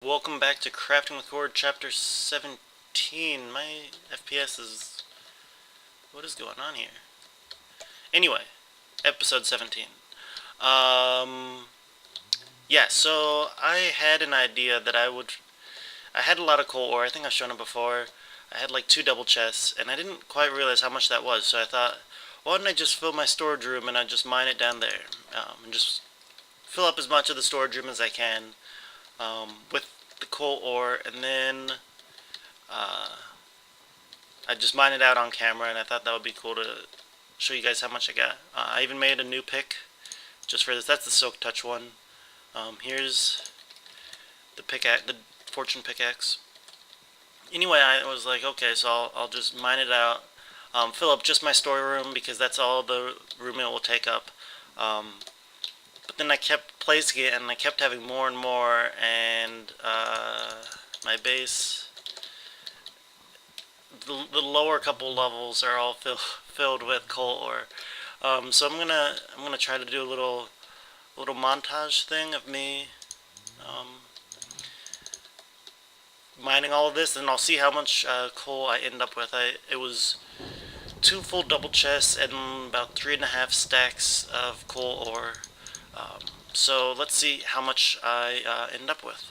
welcome back to Crafting with Chord Chapter 17. My FPS is... what is going on here? Anyway, Episode 17. Yeah, so I had an idea that I had a lot of coal ore. I think I've shown it before. I had like 2 double chests, and I didn't quite realize how much that was, so I thought, why don't I just fill my storage room and I just mine it down there, and just fill up as much of the storage room as I can with the coal ore, and then I just mine it out on camera, and I thought that would be cool to show you guys how much I got. I even made a new pick just for this. That's the Silk Touch one. Here's the pickaxe, the Fortune pickaxe. Anyway, I was like, okay, so I'll just mine it out, fill up just my storeroom because that's all the room it will take up. But then I kept placing it, and I kept having more and more, and my base, the lower couple levels are all filled with coal ore. So I'm gonna try to do a little montage thing of me mining all of this, and I'll see how much coal I end up with. It was 2 full double chests and about 3.5 stacks of coal ore. So let's see how much I end up with.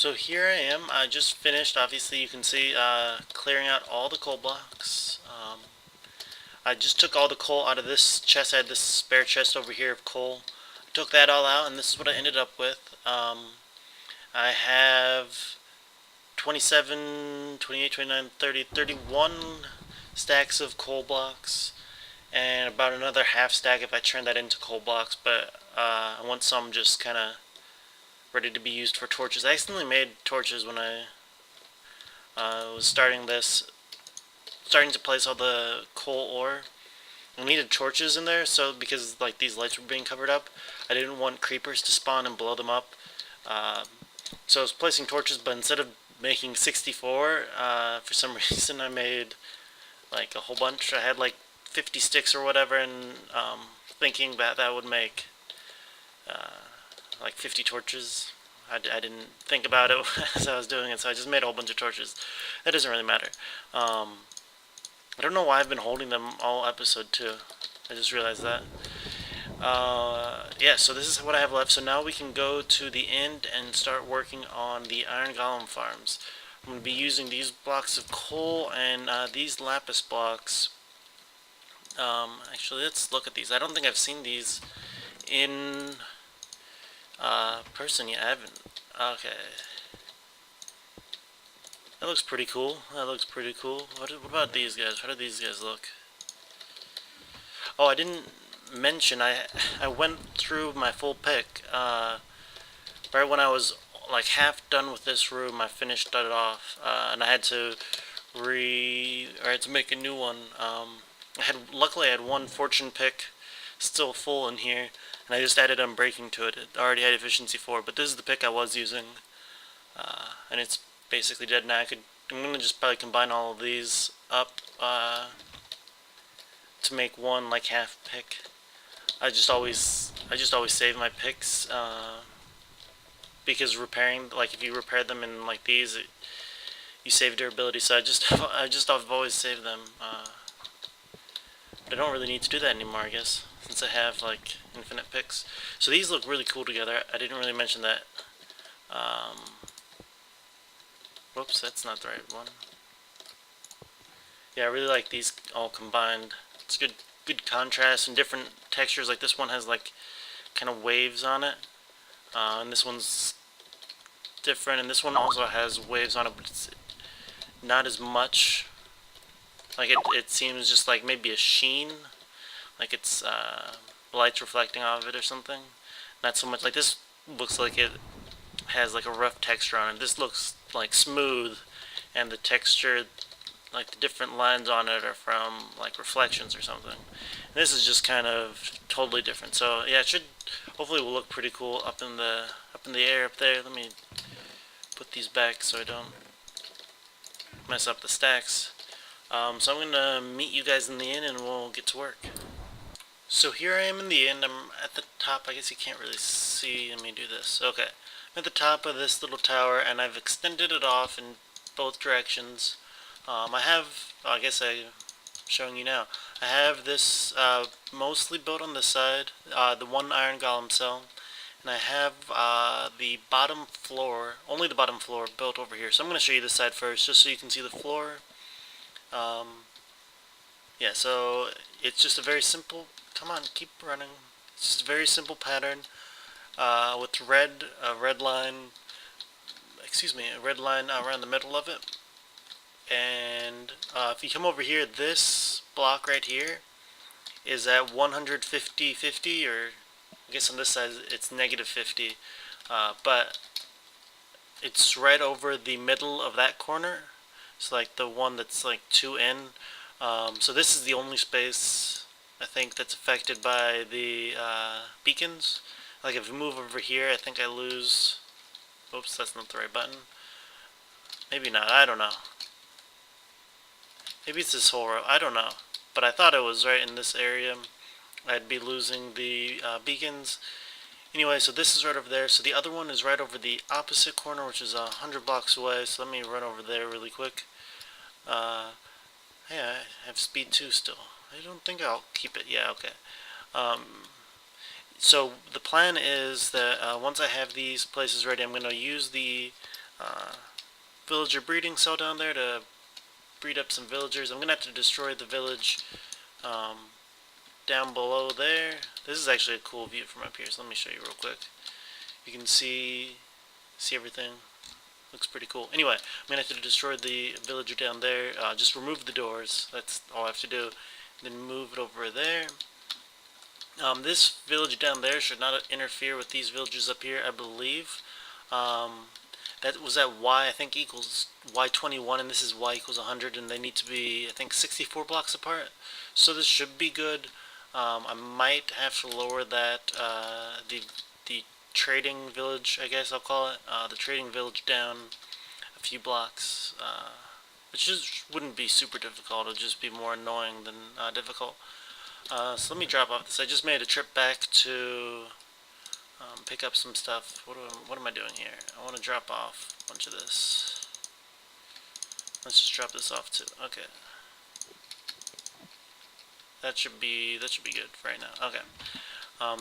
So here I am. I just finished, obviously you can see, clearing out all the coal blocks. I just took all the coal out of this chest. I had this spare chest over here of coal. I took that all out, and this is what I ended up with. I have 27, 28, 29, 30, 31 stacks of coal blocks, and about another half stack if I turn that into coal blocks, but I want some just kind of ready to be used for torches. I accidentally made torches when I was starting to place all the coal ore. I needed torches in there, so because like these lights were being covered up, I didn't want creepers to spawn and blow them up. So I was placing torches, but instead of making 64, for some reason I made like a whole bunch. I had like 50 sticks or whatever, and thinking that that would make like 50 torches. I didn't think about it as I was doing it, so I just made a whole bunch of torches. That doesn't really matter. I don't know why I've been holding them all episode 2. I just realized that. Yeah, so this is what I have left. So now we can go to the end and start working on the iron golem farms. I'm going to be using these blocks of coal and these lapis blocks. Actually, let's look at these. I don't think I've seen these in person yet. I haven't. Okay. That looks pretty cool. What about these guys? How do these guys look? Oh, I didn't mention, I went through my full pick. Right when I was like half done with this room, I finished it off, and I had to make a new one. Luckily I had one fortune pick still full in here, and I just added unbreaking to it. It already had efficiency 4, but this is the pick I was using, and it's basically dead now. I'm gonna just probably combine all of these up to make one like half pick. I just always save my picks because repairing, like if you repair them in like these, you save durability. So I've always saved them. But I don't really need to do that anymore, I guess, since I have like infinite picks. So these look really cool together. I didn't really mention that. Whoops, that's not the right one. Yeah, I really like these all combined. It's good contrast and different textures. Like this one has like kind of waves on it, and this one's different, and this one also has waves on it, but it's not as much. Like it seems just like maybe a sheen, like it's lights reflecting off of it or something. Not so much like this. Looks like it has like a rough texture on it. This looks like smooth, and the texture, like the different lines on it, are from like reflections or something. And this is just kind of totally different. So yeah, it should hopefully will look pretty cool up in the air up there. Let me put these back so I don't mess up the stacks. So I'm gonna meet you guys in the end, and we'll get to work. So here I am in the end. I'm at the top. I guess you can't really see. Let me do this. Okay, I'm at the top of this little tower, and I've extended it off in both directions. I guess I'm showing you now. I have this mostly built on this side, the one iron golem cell, and I have the bottom floor, only the bottom floor, built over here. So I'm going to show you this side first, just so you can see the floor. Yeah, so it's just a very simple, come on, keep running. It's just a very simple pattern with a red line around the middle of it. And if you come over here, this block right here is at 150/50, or I guess on this side it's -50, but it's right over the middle of that corner. It's like the one that's like 2 in. So this is the only space I think that's affected by the beacons. Like if we move over here, I think I lose. Oops, that's not the right button. Maybe not. I don't know. Maybe it's this whole row. I don't know. But I thought it was right in this area. I'd be losing the beacons. Anyway, so this is right over there. So the other one is right over the opposite corner, which is 100 blocks away. So let me run over there really quick. Yeah, I have speed 2 still. I don't think I'll keep it. Yeah, okay. So the plan is that once I have these places ready, I'm going to use the villager breeding cell down there to breed up some villagers. I'm gonna have to destroy the village down below there. This is actually a cool view from up here, so let me show you real quick. You can see everything. Looks pretty cool. Anyway, I'm gonna have to destroy the villager down there. Just remove the doors. That's all I have to do. Then move it over there. This village down there should not interfere with these villagers up here, I believe. That was at y, I think, equals y21, and this is y equals 100, and they need to be, I think, 64 blocks apart. So this should be good. I might have to lower that, the trading village, I guess I'll call it, the trading village down a few blocks, which just wouldn't be super difficult. It'll just be more annoying than difficult. So let me drop off this. I just made a trip back to pick up some stuff. What am I doing here? I want to drop off a bunch of this. Let's just drop this off too. Okay. That should be good for right now. Okay.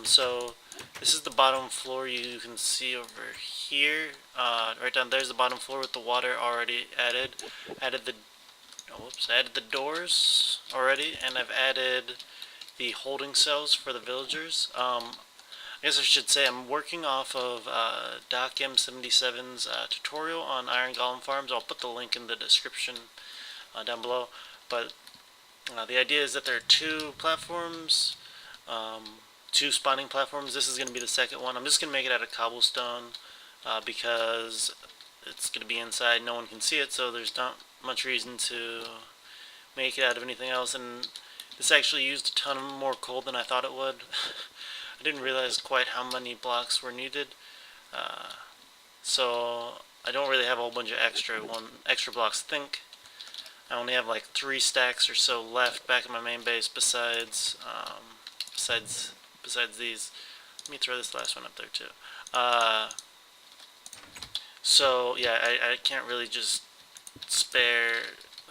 So this is the bottom floor. You can see over here. Right down there's the bottom floor with the water already added. Added the doors already, and I've added the holding cells for the villagers. I guess I should say I'm working off of Doc M77's tutorial on Iron Golem farms. I'll put the link in the description down below. But the idea is that there are two platforms, two spawning platforms. This is going to be the second one. I'm just going to make it out of cobblestone because it's going to be inside. No one can see it, so there's not much reason to make it out of anything else. And this actually used a ton more coal than I thought it would. I didn't realize quite how many blocks were needed. So I don't really have a whole bunch of extra blocks to think. I only have like 3 stacks or so left back in my main base besides these. Let me throw this last one up there too. So yeah, I can't really just spare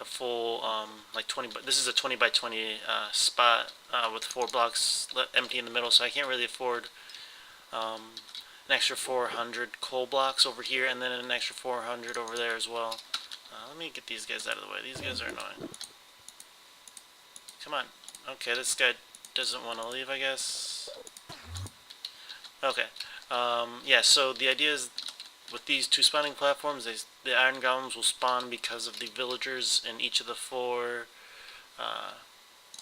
a full like 20. This is a 20 by 20 spot with 4 blocks empty in the middle, so I can't really afford an extra 400 coal blocks over here, and then an extra 400 over there as well. Let me get these guys out of the way. These guys are annoying. Come on. Okay, this guy doesn't want to leave, I guess. Okay. Yeah, so the idea is with these 2 spawning platforms, the iron golems will spawn because of the villagers in each of the 4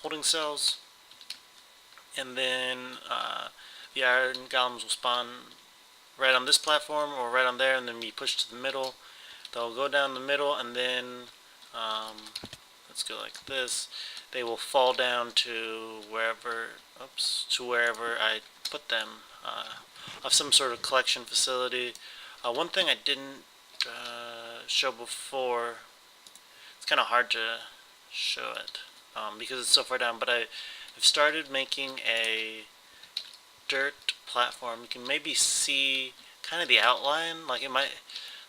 holding cells. And then the iron golems will spawn right on this platform or right on there, and then be pushed to the middle. They'll go down the middle, and then let's go like this. They will fall down to wherever I put them, of some sort of collection facility. One thing I didn't show before, it's kind of hard to show it because it's so far down, but I've started making a dirt platform. You can maybe see kind of the outline, like it might.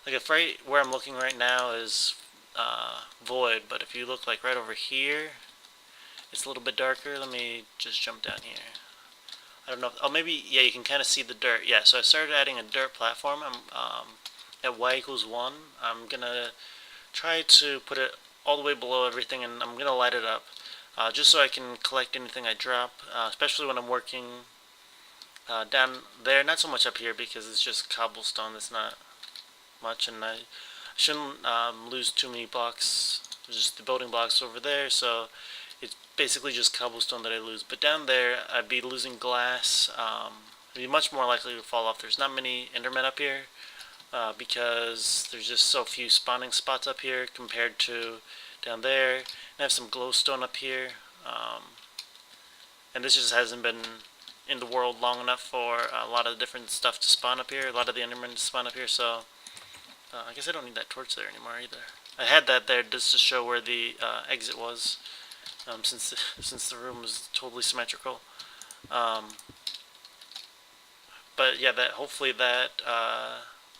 Like if right where I'm looking right now is void, but if you look like right over here, it's a little bit darker. Let me just jump down here. I don't know. Oh, maybe, yeah, you can kind of see the dirt. Yeah, so I started adding a dirt platform. I'm at y equals 1. I'm going to try to put it all the way below everything, and I'm going to light it up just so I can collect anything I drop, especially when I'm working down there. Not so much up here because it's just cobblestone. That's not much, and I shouldn't lose too many blocks. There's just the building blocks over there, so it's basically just cobblestone that I lose. But down there, I'd be losing glass. I'd be much more likely to fall off. There's not many endermen up here because there's just so few spawning spots up here compared to down there. And I have some glowstone up here, and this just hasn't been in the world long enough for a lot of different stuff to spawn up here. A lot of the endermen to spawn up here, so I guess I don't need that torch there anymore either. I had that there just to show where the exit was, since the room was totally symmetrical. But yeah, hopefully that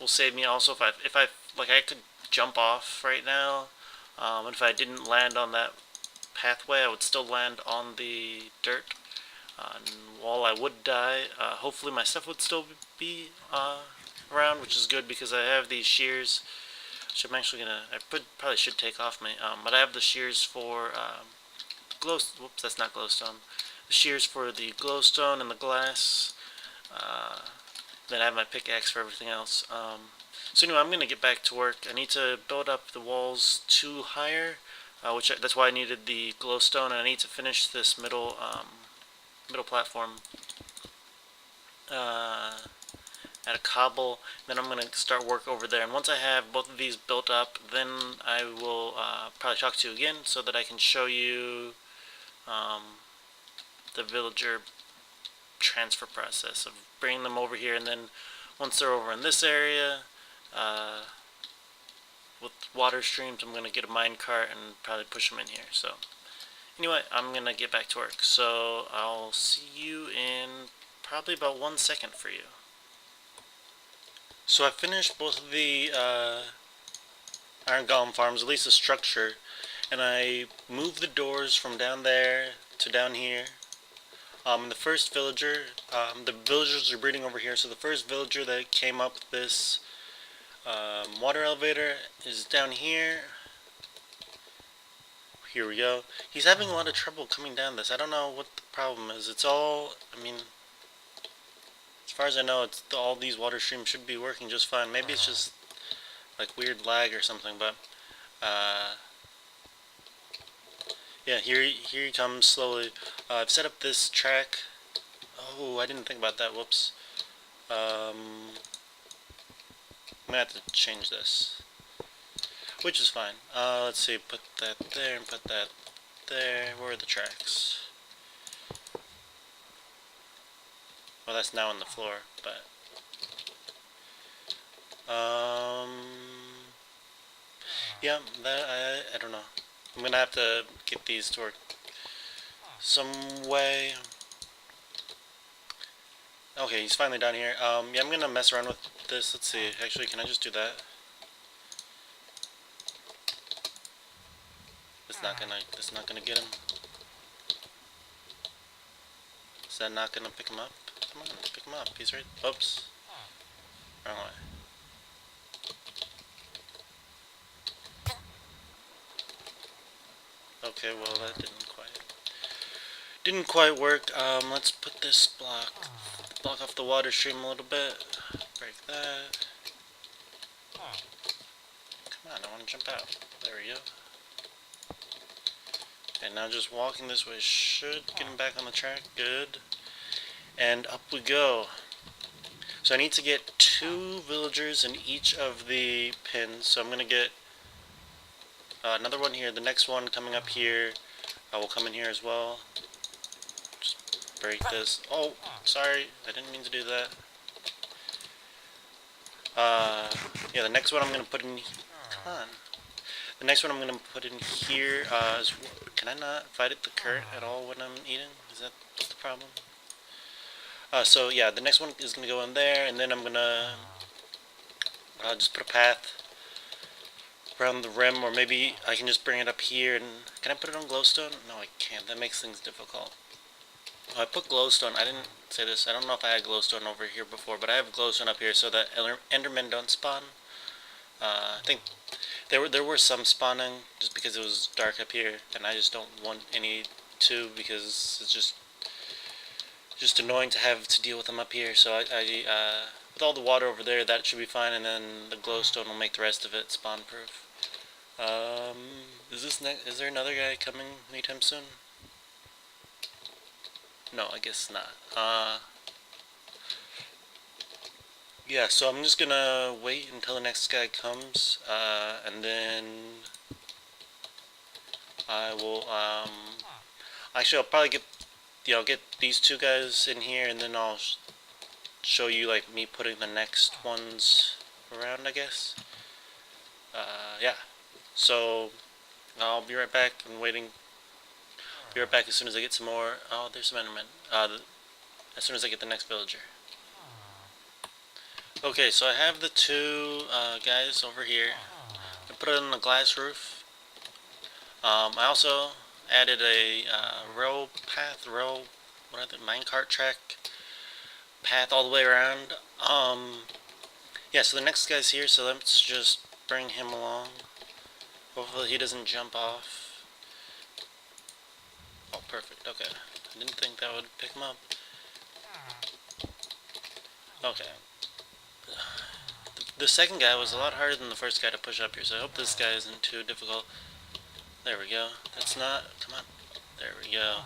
will save me. Also, if I like, I could jump off right now, and if I didn't land on that pathway, I would still land on the dirt. And while I would die, hopefully my stuff would still be around, which is good because I have these shears which I'm actually gonna, probably should take off my, but I have the shears for, whoops, that's not glowstone. The shears for the glowstone and the glass. Then I have my pickaxe for everything else. So anyway, I'm gonna get back to work. I need to build up the walls 2 higher, that's why I needed the glowstone, and I need to finish this middle platform at a cobble. Then I'm gonna start work over there, and once I have both of these built up, then I will probably talk to you again so that I can show you the villager transfer process of bringing them over here, and then once they're over in this area with water streams, I'm going to get a minecart and probably push them in here. So anyway, I'm going to get back to work, so I'll see you in probably about 1 second for you. So I finished both of the iron golem farms, at least the structure, and I moved the doors from down there to down here. The first villager, the villagers are breeding over here, so the first villager that came up this water elevator is down here. Here we go. He's having a lot of trouble coming down this. I don't know what the problem is. It's all, I mean, as far as I know, all these water streams should be working just fine. Maybe it's just like weird lag or something, but yeah, here he comes slowly. I've set up this track. Oh, I didn't think about that. Whoops. I'm gonna have to change this, which is fine. Let's see. Put that there and put that there. Where are the tracks? Well, that's now on the floor, but yeah, that I don't know. I'm gonna have to get these to work some way. Okay, he's finally down here. Yeah, I'm gonna mess around with this. Let's see. Actually, can I just do that? It's not gonna get him. Is that not gonna pick him up? Come on, pick him up. He's right. Oops. Wrong way. Okay, well that didn't quite work. Let's put this block off the water stream a little bit. Break that. Come on, I want to jump out. There we go. And now just walking this way should get him back on the track. Good. And up we go. So I need to get 2 villagers in each of the pins. So I'm gonna get another one here. The next one coming up here will come in here as well. Just break this. Oh, sorry, I didn't mean to do that. Yeah, the next one I'm gonna put in. Come on. The next one I'm gonna put in here is. Can I not fight at the current at all when I'm eating? Is that the problem? So yeah, the next one is gonna go in there, and then I'm gonna just put a path around the rim, or maybe I can just bring it up here. And can I put it on glowstone? No, I can't. That makes things difficult. Oh, I put glowstone. I didn't say this. I don't know if I had glowstone over here before, but I have glowstone up here so that endermen don't spawn. I think there were some spawning just because it was dark up here, and I just don't want any to, because it's just annoying to have to deal with them up here. So I with all the water over there, that should be fine, and then the glowstone will make the rest of it spawn proof. Is there another guy coming anytime soon? No, I guess not. Yeah, so I'm just gonna wait until the next guy comes, and then I will, actually I'll probably get these 2 guys in here, and then I'll show you like me putting the next ones around, I guess. Yeah, so I'll be right back. I'm waiting. Be right back as soon as I get some more. Oh, there's some endermen. As soon as I get the next villager. Okay, so I have the 2 guys over here. I put it on the glass roof. I also added a minecart track path all the way around. Yeah, so the next guy's here, so let's just bring him along. Hopefully he doesn't jump off. Oh, perfect. Okay. I didn't think that would pick him up. Okay. The second guy was a lot harder than the first guy to push up here, so I hope this guy isn't too difficult. There we go. That's not... Come on. There we go.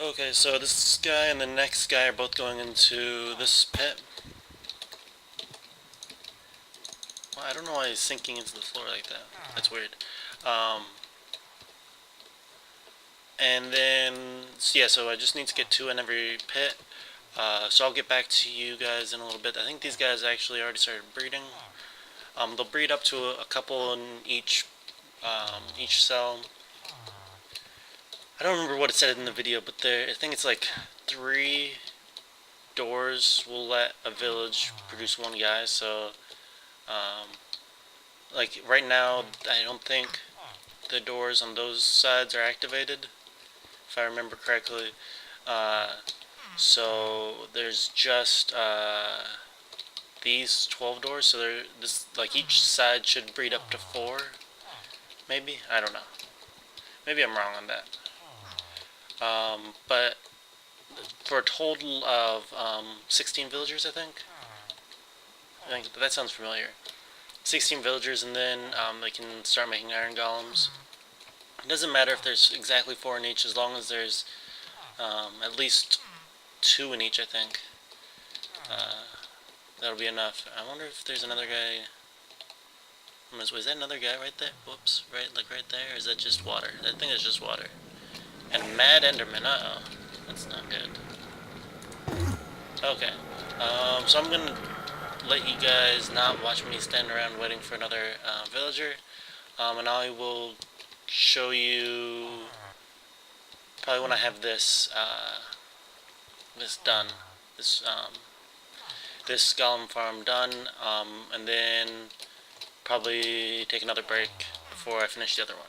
Okay, so this guy and the next guy are both going into this pit. Well, I don't know why he's sinking into the floor like that. That's weird. And then, so yeah, so I just need to get 2 in every pit. So I'll get back to you guys in a little bit. I think these guys actually already started breeding. They'll breed up to a couple in each cell. I don't remember what it said in the video, but I think it's like 3 doors will let a village produce 1 guy. So, like right now, I don't think the doors on those sides are activated, if I remember correctly. So there's just these 12 doors. So like each side should breed up to 4, maybe. I don't know. Maybe I'm wrong on that. But for a total of 16 villagers, I think that sounds familiar. 16 villagers, and then they can start making iron golems. It doesn't matter if there's exactly 4 in each, as long as there's at least 2 in each, I think. That'll be enough. I wonder if there's another guy. Is that another guy right there? Whoops, right there? Or is that just water? I think it's just water. And Mad Enderman, uh-oh. That's not good. Okay. So I'm gonna let you guys not watch me stand around waiting for another villager. And I will show you probably when I have this done. This golem farm done. And then probably take another break before I finish the other one.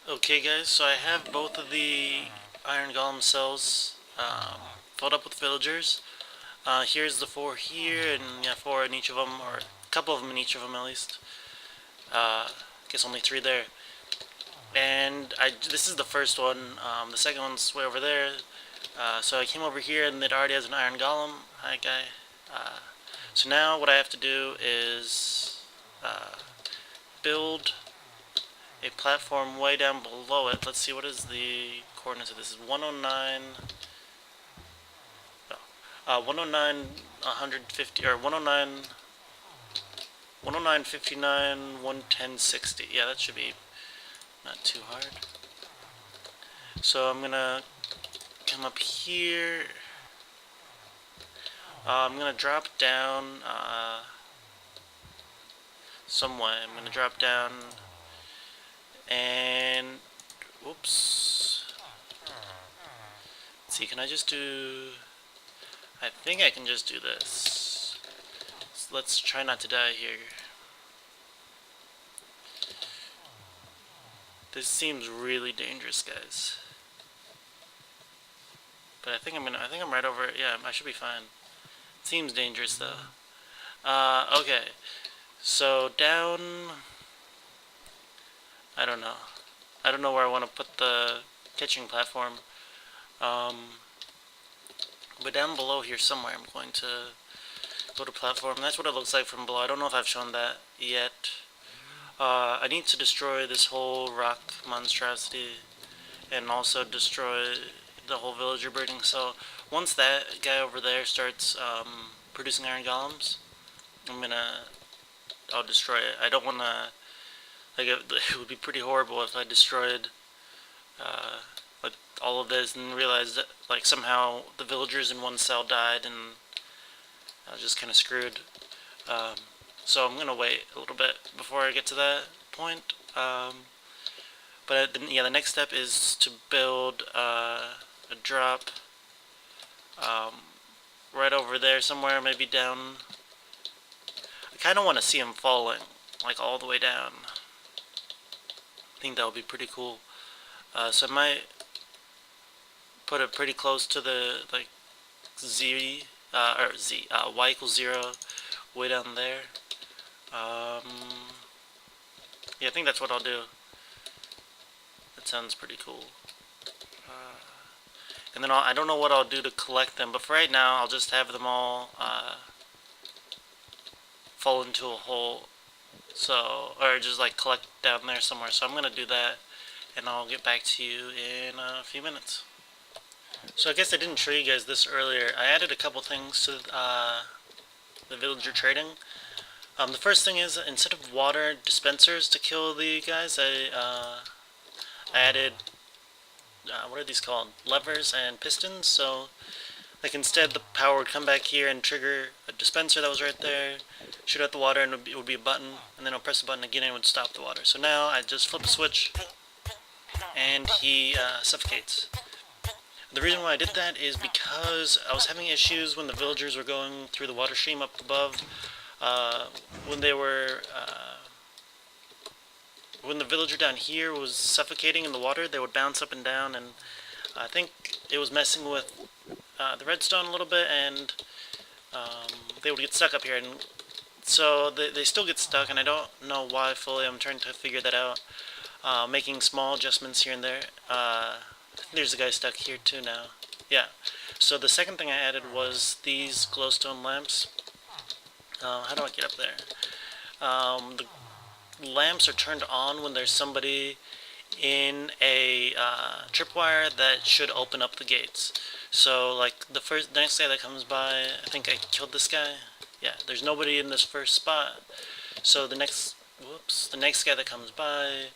Okay guys, so I have both of the iron golem cells filled up with villagers. Here's the 4 here, and yeah, 4 in each of them, or a couple of them in each of them at least. Guess only 3 there. And this is the first one. The second one's way over there. So I came over here, and it already has an iron golem. Hi guy. So now what I have to do is build a platform way down below it. Let's see, what is the coordinates of this? Is 109, 109, 150, or 109, 109, 59, 110, 60. Yeah, that should be not too hard. So I'm gonna come up here. I'm gonna drop down some way. I'm gonna drop down. And, whoops. Let's see, can I just do... I think I can just do this. So let's try not to die here. This seems really dangerous, guys. But I think I'm right over it. Yeah, I should be fine. It seems dangerous, though. Okay. So, down... I don't know. I don't know where I want to put the catching platform. But down below here somewhere I'm going to build a platform. That's what it looks like from below. I don't know if I've shown that yet. I need to destroy this whole rock monstrosity and also destroy the whole villager breeding. So once that guy over there starts producing iron golems, I'll destroy it. I don't want to... Like, it would be pretty horrible if I destroyed like all of this and realized that like somehow the villagers in one cell died and I was just kind of screwed. So I'm gonna wait a little bit before I get to that point. But yeah, the next step is to build a drop right over there somewhere, maybe down. I kind of want to see him falling, like all the way down. I think that would be pretty cool. So I might put it pretty close to the y equals 0 way down there. Yeah, I think that's what I'll do. That sounds pretty cool. And then I don't know what I'll do to collect them, but for right now, I'll just have them all fall into a hole. So, or just like collect down there somewhere. So I'm gonna do that, and I'll get back to you in a few minutes. So I guess I didn't show you guys this earlier. I added a couple things to the villager trading. The first thing is, instead of water dispensers to kill the guys, I added, what are these called? Levers and pistons. So, like, instead the power would come back here and trigger a dispenser that was right there, shoot out the water, and it would be a button, and then I'll press the button again and it would stop the water. So now I just flip a switch, and he suffocates. The reason why I did that is because I was having issues when the villagers were going through the water stream up above. When they were, when the villager down here was suffocating in the water, they would bounce up and down, and I think it was messing with the redstone a little bit, and they would get stuck up here, and so they still get stuck, and I don't know why fully. I'm trying to figure that out, making small adjustments here and there. There's a guy stuck here too now. Yeah. So the second thing I added was these glowstone lamps. How do I get up there? The lamps are turned on when there's somebody in a tripwire that should open up the gates. So, like, the next guy that comes by, I think I killed this guy. Yeah, there's nobody in this first spot. So the next guy that comes by,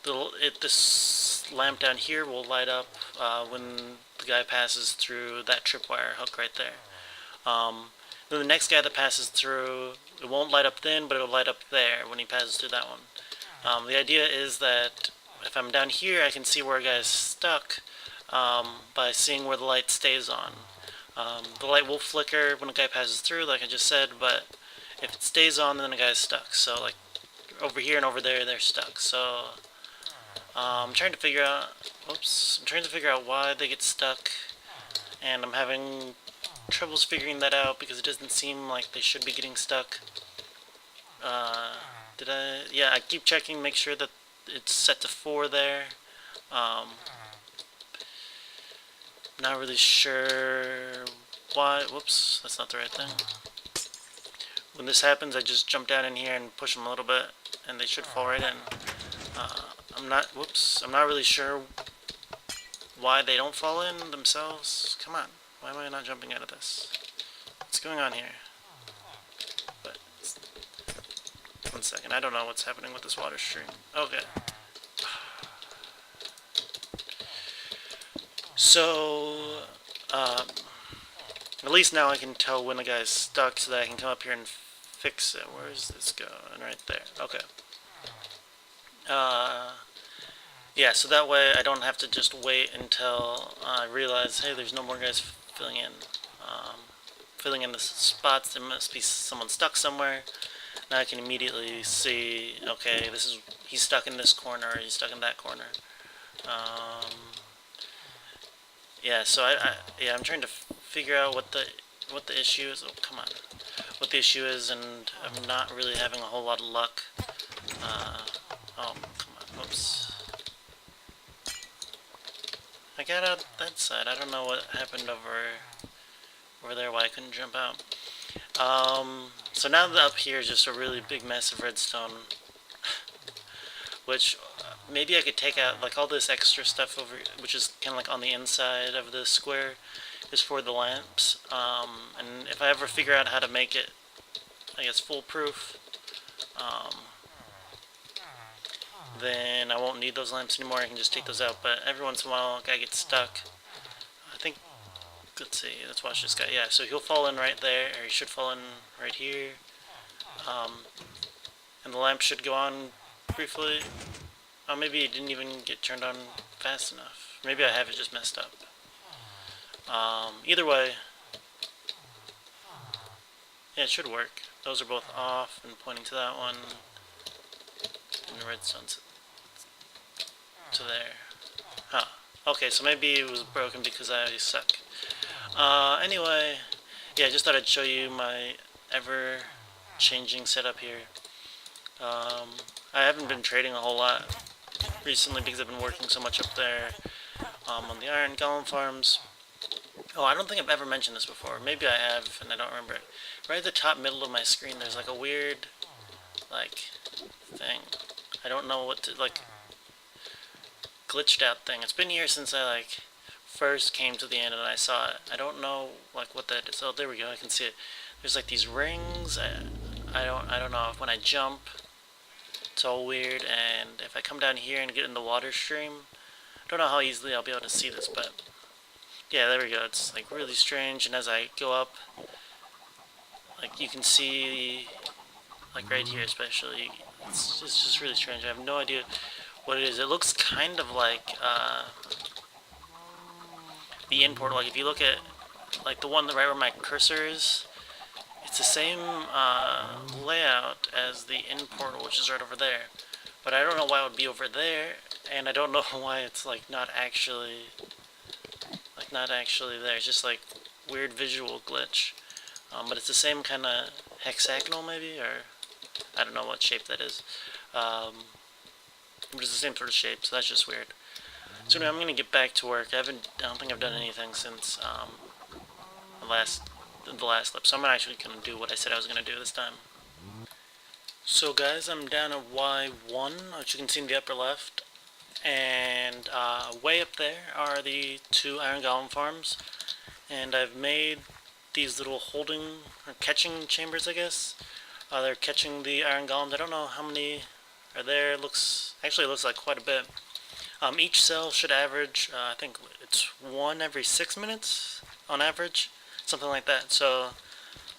this lamp down here will light up when the guy passes through that tripwire hook right there. Then the next guy that passes through, it won't light up then, but it'll light up there when he passes through that one. The idea is that if I'm down here, I can see where a guy's stuck by seeing where the light stays on. The light will flicker when a guy passes through, like I just said, but if it stays on, then the guy's stuck. So, like, over here and over there, they're stuck. So, I'm trying to figure out, why they get stuck, and I'm having troubles figuring that out because it doesn't seem like they should be getting stuck. Yeah, I keep checking, make sure that it's set to 4 there. Not really sure why. Whoops, that's not the right thing. When this happens, I just jump down in here and push them a little bit, and they should fall right in. I'm not really sure why they don't fall in themselves. Come on, why am I not jumping out of this? What's going on here? But, 1 second, I don't know what's happening with this water stream. Okay. So, at least now I can tell when the guy's stuck so that I can come up here and fix it. Where is this going? Right there. Okay. Yeah, so that way I don't have to just wait until I realize, hey, there's no more guys filling in. Filling in the spots, there must be someone stuck somewhere. Now I can immediately see, okay, he's stuck in this corner, or he's stuck in that corner. Yeah, so I'm trying to figure out what the issue is. Oh, come on. What the issue is, and I'm not really having a whole lot of luck. Oh, come on. Oops. I got out that side. I don't know what happened over there, why I couldn't jump out. So now that up here is just a really big mess of redstone, which maybe I could take out, like, all this extra stuff over, which is kind of like on the inside of the square, is for the lamps. And if I ever figure out how to make it, I guess, foolproof, then I won't need those lamps anymore. I can just take those out. But every once in a while, a guy gets stuck. I think, let's see, let's watch this guy. Yeah, so he'll fall in right there, or he should fall in right here. And the lamp should go on briefly. Oh, maybe it didn't even get turned on fast enough. Maybe I have it just messed up. Either way, yeah, it should work. Those are both off and pointing to that one. And the redstone's to there. Huh. Okay, so maybe it was broken because I suck. Anyway, yeah, I just thought I'd show you my ever-changing setup here. I haven't been trading a whole lot recently because I've been working so much up there on the iron golem farms. Oh, I don't think I've ever mentioned this before. Maybe I have, and I don't remember it. Right at the top middle of my screen, there's like a weird, like, thing. I don't know what to, like, glitched out thing. It's been years since I, like, first came to the end and I saw it. I don't know, like, what that is. Oh, there we go. I can see it. There's, like, these rings. I don't know. When I jump, it's all weird. And if I come down here and get in the water stream, I don't know how easily I'll be able to see this, but yeah, there we go. It's like really strange, and as I go up, like you can see, like right here especially, it's just really strange. I have no idea what it is. It looks kind of like the in portal. Like if you look at like the one right where my cursor is, it's the same layout as the in portal, which is right over there. But I don't know why it would be over there, and I don't know why it's like not actually there. It's just like weird visual glitch. But it's the same kind of hexagonal maybe, or I don't know what shape that is. But it's the same sort of shape, so that's just weird. So anyway, I'm gonna get back to work. I don't think I've done anything since the last clip, so I'm actually gonna do what I said I was gonna do this time. So guys, I'm down at Y1, which you can see in the upper left, and way up there are the 2 iron golem farms, and I've made these little holding or catching chambers, I guess. They're catching the iron golems. I don't know how many are there. It looks like quite a bit. Each cell should average, I think it's 1 every 6 minutes on average, something like that. So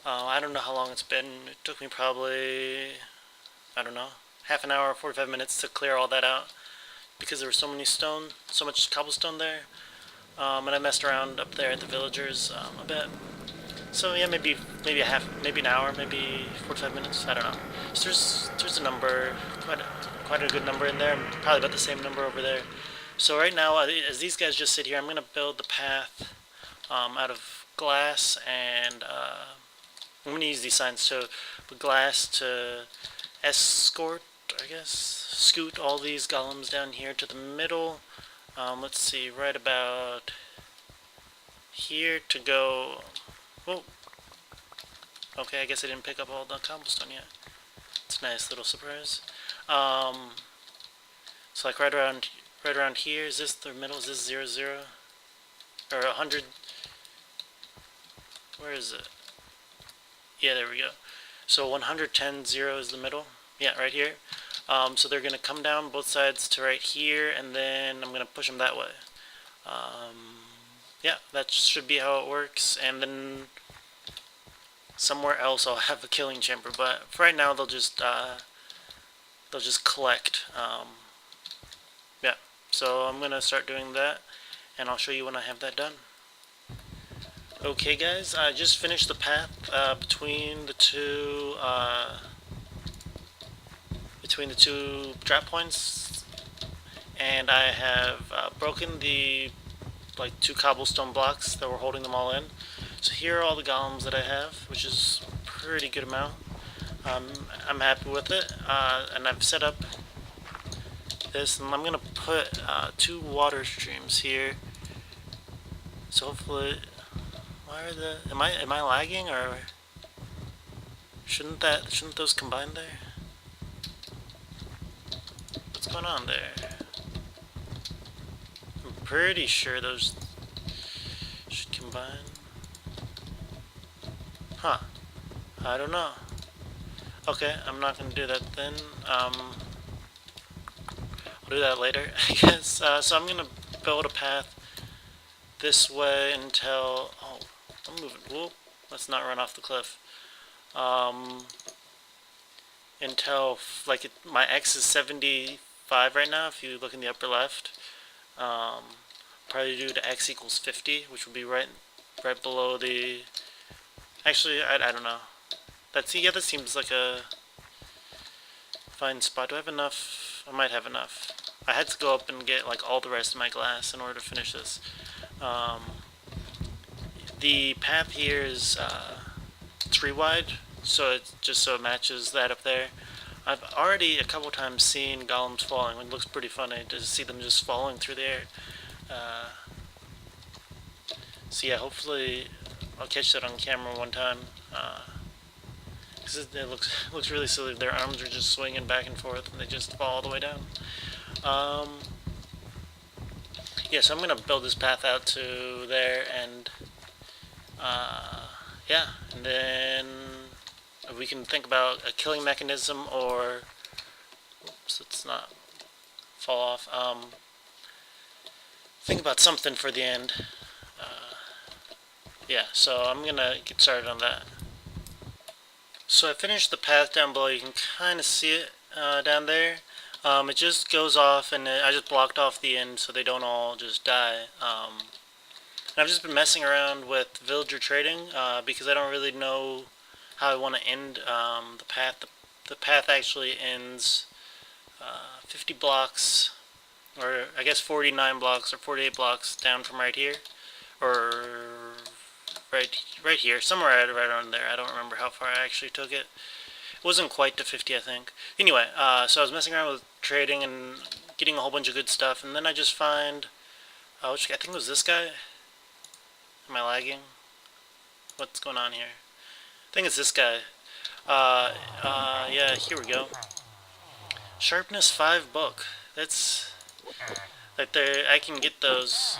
I don't know how long it's been. It took me probably, I don't know, half an hour, 45 minutes to clear all that out because there was so much cobblestone there. And I messed around up there at the villagers a bit. So yeah, maybe an hour, maybe 45 minutes. I don't know. So there's a number, quite a good number in there. Probably about the same number over there. So right now, as these guys just sit here, I'm gonna build the path out of glass, and I'm gonna use these signs to put glass to escort, I guess, scoot all these golems down here to the middle. Let's see, right about here to go. Whoa. Okay, I guess I didn't pick up all the cobblestone yet. It's a nice little surprise. So like right around here, is this the middle? Is this 0, 0? Or 100? Where is it? Yeah, there we go. So 110, 0 is the middle. Yeah, right here. So they're going to come down both sides to right here, and then I'm going to push them that way. Yeah, that should be how it works, and then somewhere else I'll have a killing chamber, but for right now they'll just collect. Yeah, so I'm going to start doing that, and I'll show you when I have that done. Okay guys, I just finished the path between the two drop points, and I have broken the 2 cobblestone blocks that were holding them all in. So here are all the golems that I have, which is a pretty good amount. I'm happy with it, and I've set up this, and I'm gonna put 2 water streams here. So hopefully, am I lagging, or shouldn't those combine there? What's going on there? I'm pretty sure those should combine. Huh. I don't know. Okay, I'm not gonna do that then. I'll do that later, I guess. So I'm gonna build a path this way until... Oh, I'm moving. Whoop. Let's not run off the cliff. Until, my X is 75 right now, if you look in the upper left. Probably do to X equals 50, which would be right below the... Actually, I don't know. That seems like a fine spot. Do I have enough? I might have enough. I had to go up and get all the rest of my glass in order to finish this. The path here is 3 wide, so it just so it matches that up there. I've already a couple times seen golems falling. It looks pretty funny to see them just falling through the air. So yeah, hopefully I'll catch that on camera one time. Cause it looks really silly. Their arms are just swinging back and forth, and they just fall all the way down. Yeah, so I'm gonna build this path out to there, and yeah, and then we can think about a killing mechanism, or oops, let's not fall off. Think about something for the end. Yeah, so I'm gonna get started on that. So I finished the path down below. You can kind of see it down there. It just goes off, and I just blocked off the end so they don't all just die. And I've just been messing around with villager trading because I don't really know how I want to end the path. The path actually ends 50 blocks, or I guess 49 blocks or 48 blocks down from right here, or right here, somewhere right around there. I don't remember how far I actually took it. It wasn't quite to 50, I think. Anyway, so I was messing around with trading and getting a whole bunch of good stuff, and then I just find, I think it was this guy. Am I lagging? What's going on here? I think it's this guy. Yeah, here we go. Sharpness 5 book. That's like there. I can get those.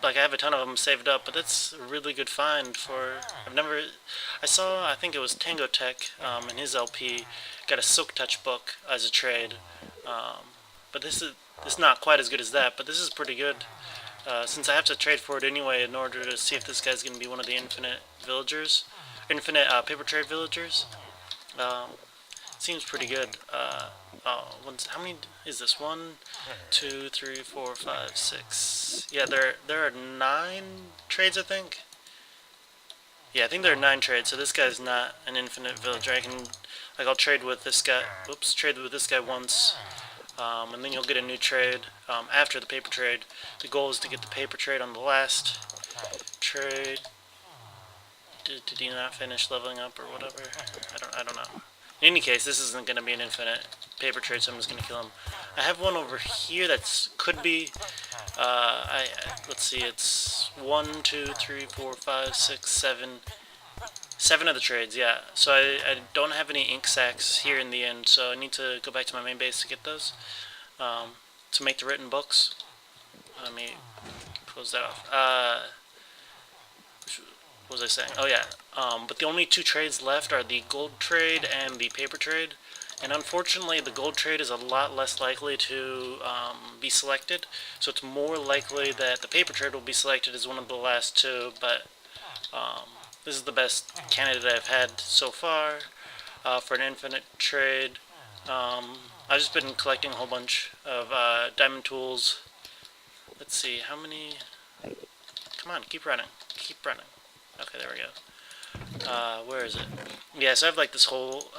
Like I have a ton of them saved up, but that's a really good find for. I think it was Tango Tech in his LP got a Silk Touch book as a trade. But this is not quite as good as that, but this is pretty good. Since I have to trade for it anyway in order to see if this guy's going to be one of the infinite paper trade villagers. Seems pretty good. How many is this? 1, 2, 3, 4, 5, 6. Yeah, there are 9 trades, I think. Yeah, I think there are 9 trades. So this guy's not an infinite villager. I'll trade with this guy. Oops, trade with this guy once, and then you'll get a new trade after the paper trade. The goal is to get the paper trade on the last trade. Did he not finish leveling up or whatever? I don't know. In any case, this isn't going to be an infinite paper trade, so I'm just going to kill him. I have one over here that could be, let's see, it's 1, 2, 3, 4, 5, 6, 7. 7 of the trades, yeah. So I don't have any ink sacks here in the end, so I need to go back to my main base to get those. To make the written books. Let me close that off. What was I saying? Oh yeah. But the only 2 trades left are the gold trade and the paper trade. And unfortunately, the gold trade is a lot less likely to be selected. So it's more likely that the paper trade will be selected as one of the last 2. But this is the best candidate I've had so far for an infinite trade. I've just been collecting a whole bunch of diamond tools. Let's see, how many... Come on, keep running. Keep running. Okay, there we go. Where is it? Yeah, so I have like this whole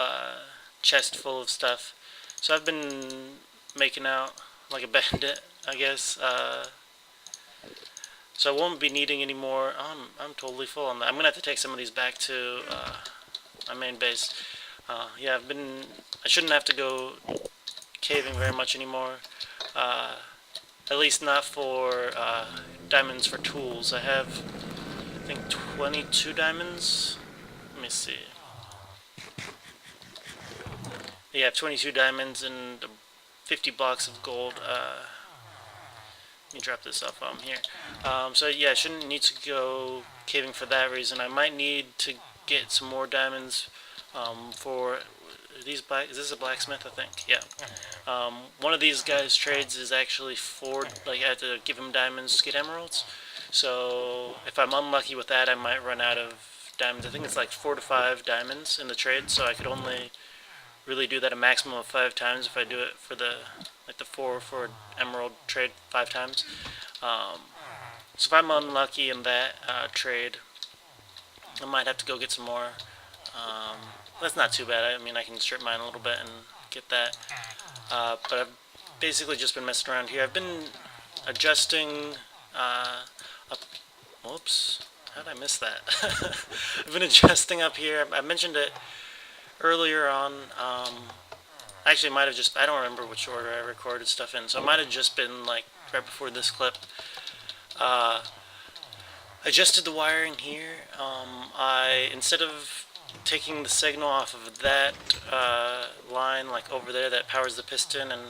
chest full of stuff. So I've been making out like a bandit, I guess. So I won't be needing any more. I'm totally full on that. I'm gonna have to take some of these back to my main base. Yeah, I shouldn't have to go caving very much anymore. At least not for diamonds for tools. I have, I think, 22 diamonds. Let me see. Yeah, I have 22 diamonds and 50 blocks of gold. Let me drop this off while I'm here. So yeah, I shouldn't need to go caving for that reason. I might need to get some more diamonds for these is this a blacksmith? I think. Yeah. One of these guys' trades is actually I have to give him diamonds to get emeralds. So if I'm unlucky with that, I might run out of diamonds. I think it's like 4 to 5 diamonds in the trade, so I could only really do that a maximum of 5 times if I do it for the 4 for emerald trade 5 times. So if I'm unlucky in that trade, I might have to go get some more. That's not too bad. I mean, I can strip mine a little bit and get that. But I've basically just been messing around here. I've been adjusting whoops, how did I miss that? I've been adjusting up here. I mentioned it earlier on. Actually, it might have just, I don't remember which order I recorded stuff in, so it might have just been like right before this clip. I adjusted the wiring here. Instead of taking the signal off of that line, like over there that powers the piston, and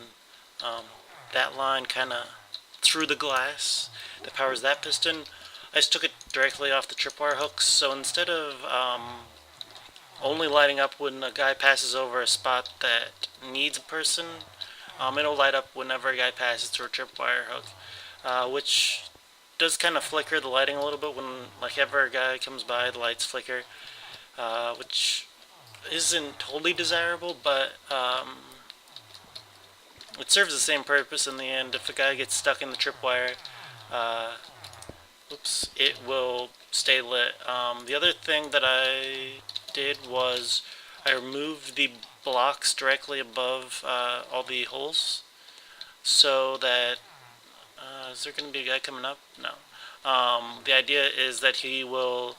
that line kind of through the glass that powers that piston, I just took it directly off the tripwire hooks. So instead of only lighting up when a guy passes over a spot that needs a person, it'll light up whenever a guy passes through a tripwire hook, which does kind of flicker the lighting a little bit when, like, ever a guy comes by, the lights flicker, which isn't totally desirable, but it serves the same purpose in the end. If a guy gets stuck in the tripwire, it will stay lit. The other thing that I did was I removed the blocks directly above all the holes, so that is there going to be a guy coming up? No. The idea is that he will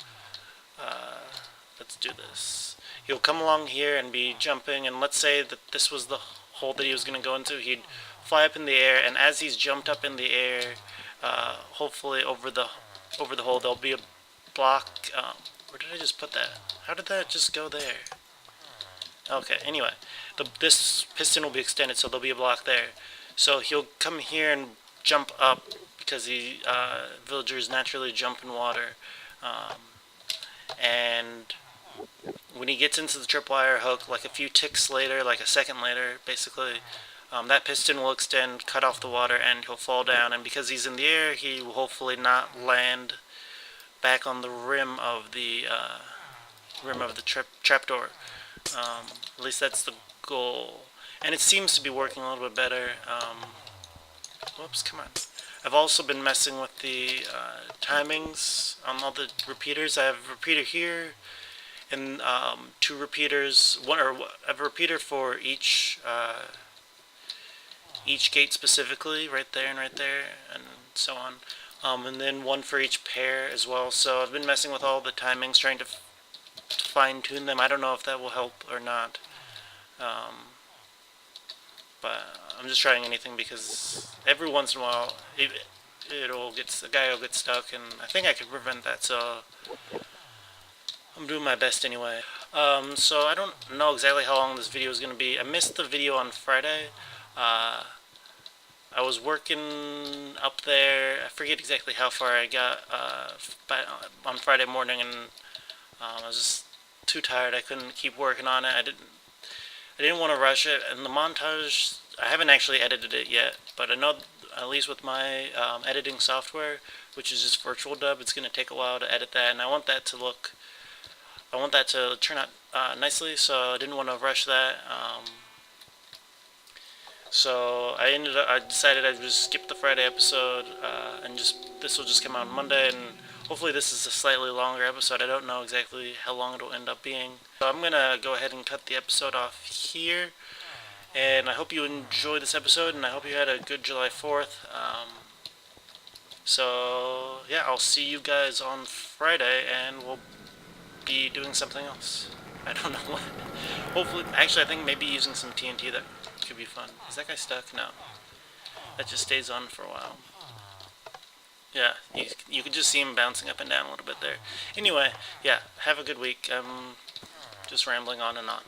let's do this. He'll come along here and be jumping, and let's say that this was the hole that he was going to go into. He'd fly up in the air, and as he's jumped up in the air, hopefully over the hole, there'll be a block. Where did I just put that? How did that just go there? Okay, anyway, this piston will be extended, so there'll be a block there. So he'll come here and jump up, because villagers naturally jump in water. And when he gets into the tripwire hook, like a few ticks later, like a second later, basically, that piston will extend, cut off the water, and he'll fall down. And because he's in the air, he will hopefully not land back on the rim of the trapdoor. At least that's the goal, and it seems to be working a little bit better. Whoops, come on. I've also been messing with the timings on all the repeaters. I have a repeater here, and two repeaters. I have a repeater for each gate specifically, right there, and so on. And then one for each pair as well. So I've been messing with all the timings, trying to fine-tune them. I don't know if that will help or not. But I'm just trying anything, because every once in a while the guy will get stuck, and I think I can prevent that, so I'm doing my best anyway. So I don't know exactly how long this video is going to be. I missed the video on Friday. I was working up there. I forget exactly how far I got on Friday morning, and I was just too tired. I couldn't keep working on it. I didn't want to rush it, and the montage, I haven't actually edited it yet, but I know at least with my editing software, which is just Virtual Dub, it's going to take a while to edit that, and I want that to turn out nicely, so I didn't want to rush that. So I decided I'd just skip the Friday episode, and this will just come out on Monday, and hopefully this is a slightly longer episode. I don't know exactly how long it'll end up being. So I'm going to go ahead and cut the episode off here. And I hope you enjoyed this episode, and I hope you had a good July 4th. So, yeah, I'll see you guys on Friday, and we'll be doing something else. I don't know what. Hopefully, actually, I think maybe using some TNT, that could be fun. Is that guy stuck? No. That just stays on for a while. Yeah, you could just see him bouncing up and down a little bit there. Anyway, yeah, have a good week. I'm just rambling on and on.